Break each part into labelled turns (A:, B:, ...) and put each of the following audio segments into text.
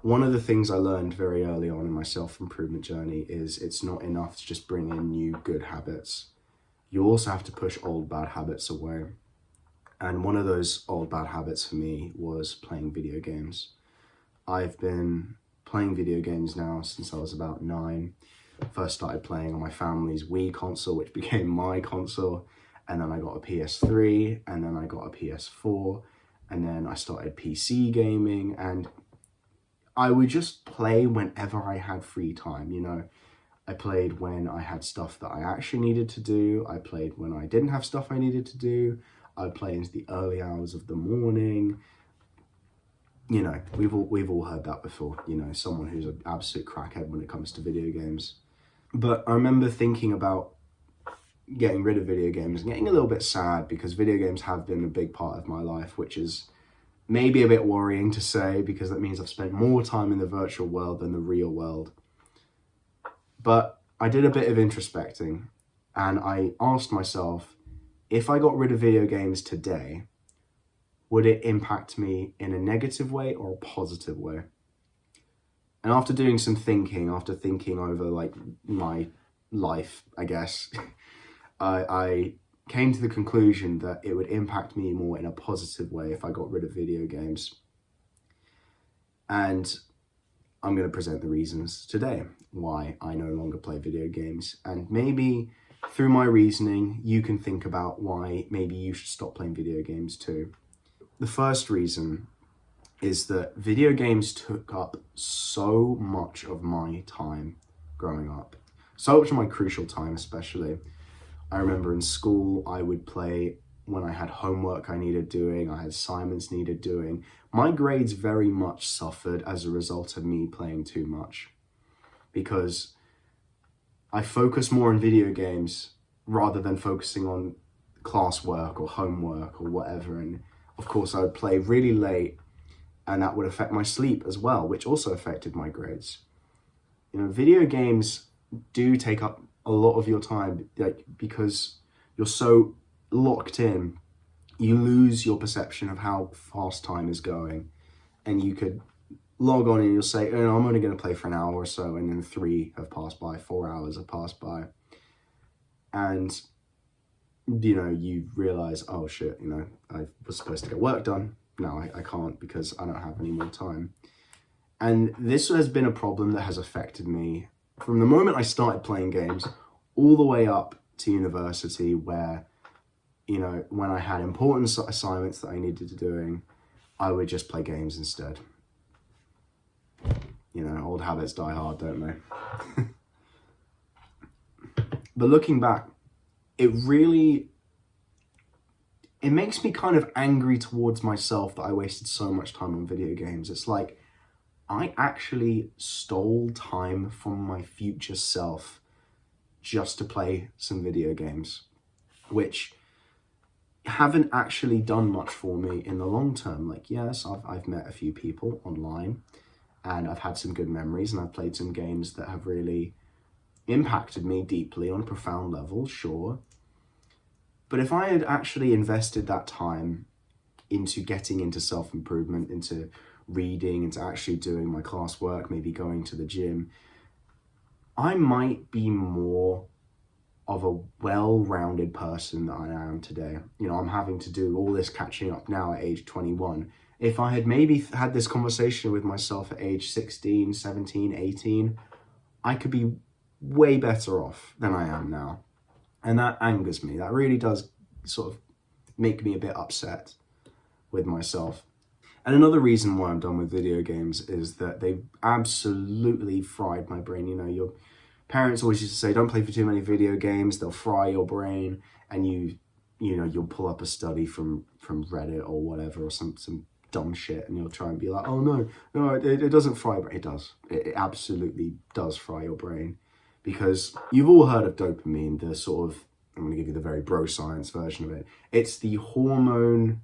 A: One of the things I learned very early on in my self-improvement journey is it's not enough to just bring in new good habits. You also have to push old bad habits away. And one of those old bad habits for me was playing video games. I've been playing video games now since I was about 9. First started playing on my family's Wii console, which became my console. And then I got a PS3, and then I got a PS4, and then I started PC gaming, and I would just play whenever I had free time, you know. I played when I had stuff that I actually needed to do. I played when I didn't have stuff I needed to do. I'd play into the early hours of the morning. You know, we've all heard that before, you know, someone who's an absolute crackhead when it comes to video games. But I remember thinking about getting rid of video games and getting a little bit sad, because video games have been a big part of my life, which is maybe a bit worrying to say, because that means I've spent more time in the virtual world than the real world. But I did a bit of introspecting, and I asked myself, if I got rid of video games today, would it impact me in a negative way or a positive way? And after doing some thinking, after thinking over like my life, I guess, I came to the conclusion that it would impact me more in a positive way if I got rid of video games. And I'm going to present the reasons today why I no longer play video games. And maybe through my reasoning, you can think about why maybe you should stop playing video games too. The first reason is that video games took up so much of my time growing up. So much of my crucial time, especially. I remember in school, I would play when I had homework I needed doing, I had assignments needed doing. My grades very much suffered as a result of me playing too much, because I focused more on video games rather than focusing on classwork or homework or whatever. And of course, I would play really late, and that would affect my sleep as well, which also affected my grades. You know, video games do take up a lot of your time, like, because you're so locked in, you lose your perception of how fast time is going. And you could log on and you'll say, oh, I'm only going to play for an hour or so, and then 3 have passed by, 4 hours have passed by. And, you know, you realize, oh shit, you know, I was supposed to get work done. No, I can't, because I don't have any more time. And this has been a problem that has affected me from the moment I started playing games all the way up to university, where, you know, when I had important assignments that I needed to doing, I would just play games instead. You know, old habits die hard, don't they? But looking back, it makes me kind of angry towards myself that I wasted so much time on video games. It's like, I actually stole time from my future self just to play some video games, which haven't actually done much for me in the long term. Like, yes, I've met a few people online, and I've had some good memories, and I've played some games that have really impacted me deeply on a profound level, sure. But if I had actually invested that time into getting into self-improvement, into reading, into actually doing my classwork, maybe going to the gym, I might be more of a well-rounded person than I am today. You know, I'm having to do all this catching up now at age 21. If I had maybe had this conversation with myself at age 16, 17, 18, I could be way better off than I am now. And that angers me. That really does sort of make me a bit upset with myself. And another reason why I'm done with video games is that they've absolutely fried my brain. You know, your parents always used to say, don't play for too many video games, they'll fry your brain. And you know, you'll pull up a study from Reddit or whatever, or some dumb shit, and you'll try and be like, oh no, it doesn't fry, but it does. It absolutely does fry your brain. Because you've all heard of dopamine, the sort of, I'm going to give you the very bro science version of it. It's the hormone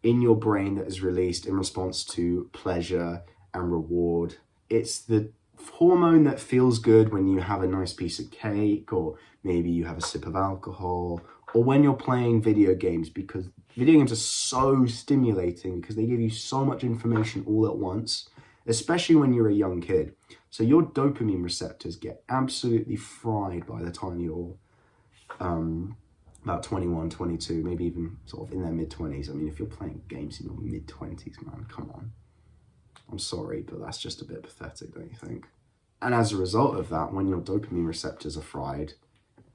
A: in your brain that is released in response to pleasure and reward. It's the hormone that feels good when you have a nice piece of cake, or maybe you have a sip of alcohol, or when you're playing video games, because video games are so stimulating because they give you so much information all at once, especially when you're a young kid. So your dopamine receptors get absolutely fried by the time you're about 21, 22, maybe even sort of in their mid-20s. I mean, if you're playing games in your mid-20s, man, come on. I'm sorry, but that's just a bit pathetic, don't you think? And as a result of that, when your dopamine receptors are fried,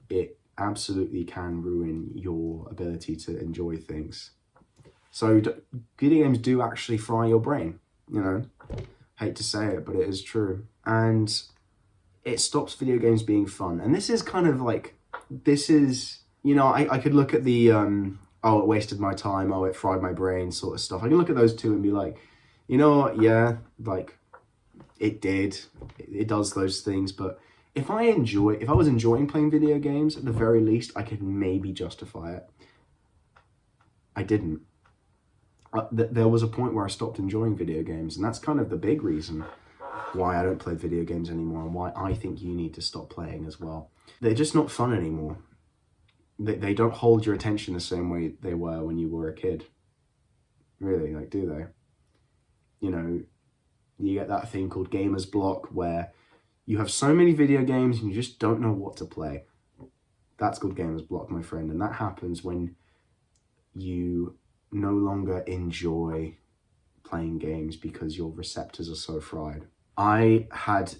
A: it absolutely can ruin your ability to enjoy things. So video games do actually fry your brain, you know? Hate to say it, but it is true. And it stops video games being fun. And this is kind of like, this is, you know, I could look at the, oh, it wasted my time, oh, it fried my brain sort of stuff. I can look at those two and be like, you know what, yeah, like, it did. It does those things, but if I was enjoying playing video games, at the very least, I could maybe justify it. I didn't. There was a point where I stopped enjoying video games, and that's kind of the big reason why I don't play video games anymore, and why I think you need to stop playing as well. They're just not fun anymore. They don't hold your attention the same way they were when you were a kid. Really, like, do they? You know, you get that thing called gamer's block where you have so many video games and you just don't know what to play. That's called gamer's block, my friend. And that happens when you no longer enjoy playing games because your receptors are so fried. I had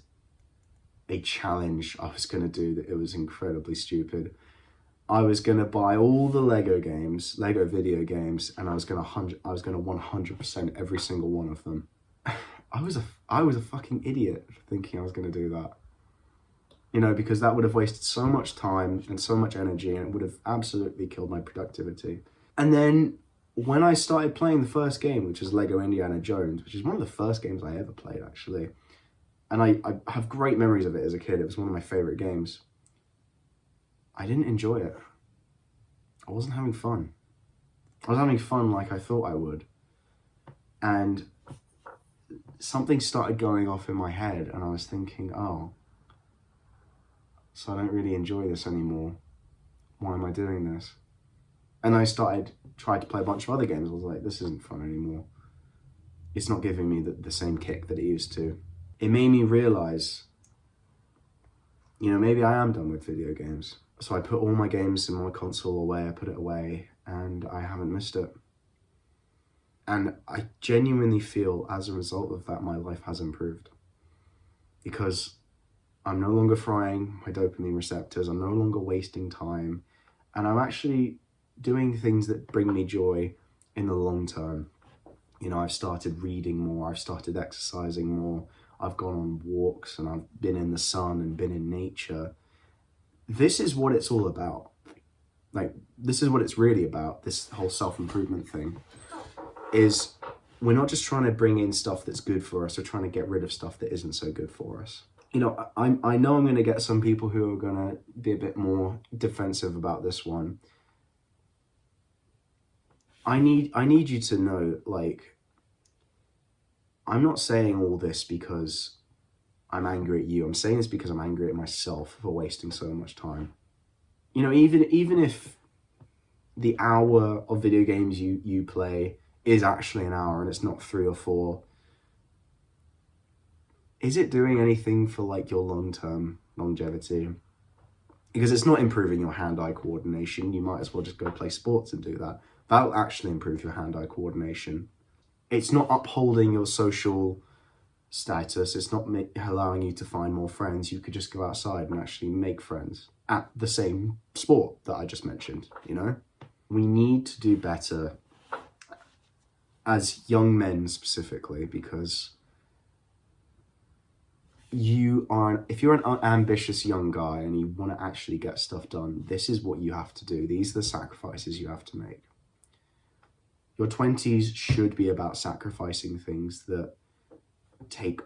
A: a challenge I was going to do that it was incredibly stupid. I was going to buy all the Lego video games, and I was going to 100% every single one of them. I was a fucking idiot for thinking I was going to do that. You know, because that would have wasted so much time and so much energy, and it would have absolutely killed my productivity. And then when I started playing the first game, which is Lego Indiana Jones, which is one of the first games I ever played, actually, and I have great memories of it as a kid. It was one of my favorite games. I didn't enjoy it. I wasn't having fun. I was having fun like I thought I would. And something started going off in my head, and I was thinking, oh, so I don't really enjoy this anymore. Why am I doing this? And I tried to play a bunch of other games. I was like, this isn't fun anymore. It's not giving me the same kick that it used to. It made me realize, you know, maybe I am done with video games. So I put all my games in my console away, I put it away, and I haven't missed it. And I genuinely feel as a result of that, my life has improved. Because I'm no longer frying my dopamine receptors, I'm no longer wasting time, and I'm actually doing things that bring me joy in the long term. You know, I've started reading more, I've started exercising more, I've gone on walks, and I've been in the sun and been in nature. This is what it's all about. Like, this is what it's really about, this whole self-improvement thing, is we're not just trying to bring in stuff that's good for us, we're trying to get rid of stuff that isn't so good for us. You know, I know I'm going to get some people who are going to be a bit more defensive about this one. I need you to know, like, I'm not saying all this because I'm angry at you. I'm saying this because I'm angry at myself for wasting so much time. You know, even if the hour of video games you play is actually an hour and it's not 3 or 4, is it doing anything for like your long-term longevity? Because it's not improving your hand-eye coordination. You might as well just go play sports and do that. That'll actually improve your hand-eye coordination. It's not upholding your social status. It's not allowing you to find more friends. You could just go outside and actually make friends at the same sport that I just mentioned, you know? We need to do better as young men specifically, because if you're an ambitious young guy and you want to actually get stuff done, this is what you have to do. These are the sacrifices you have to make. Your 20s should be about sacrificing things that take,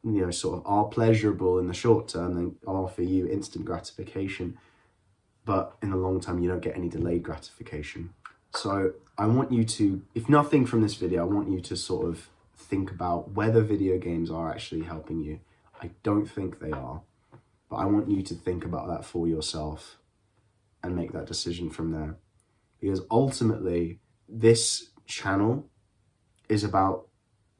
A: you know, sort of are pleasurable in the short term and offer you instant gratification, but in the long term you don't get any delayed gratification. So I want you to, if nothing from this video, I want you to sort of think about whether video games are actually helping you. I don't think they are, but I want you to think about that for yourself and make that decision from there. Because ultimately, this channel is about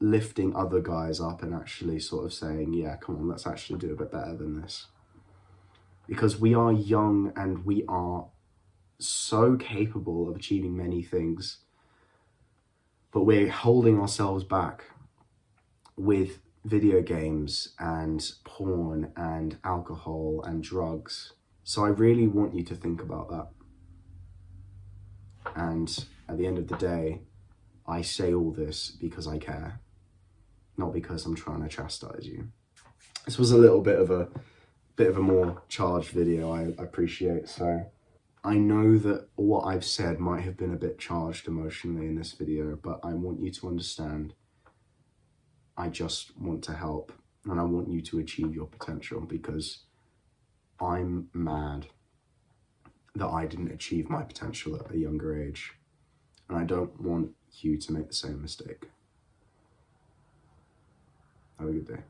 A: lifting other guys up and actually sort of saying, yeah, come on, let's actually do a bit better than this. Because we are young and we are so capable of achieving many things, but we're holding ourselves back with video games and porn and alcohol and drugs. So I really want you to think about that. And at the end of the day, I say all this because I care, not because I'm trying to chastise you. This was a little bit of a more charged video, I appreciate. So I know that what I've said might have been a bit charged emotionally in this video, but I want you to understand, I just want to help and I want you to achieve your potential, because I'm mad that I didn't achieve my potential at a younger age. And I don't want you to make the same mistake. Have a good day.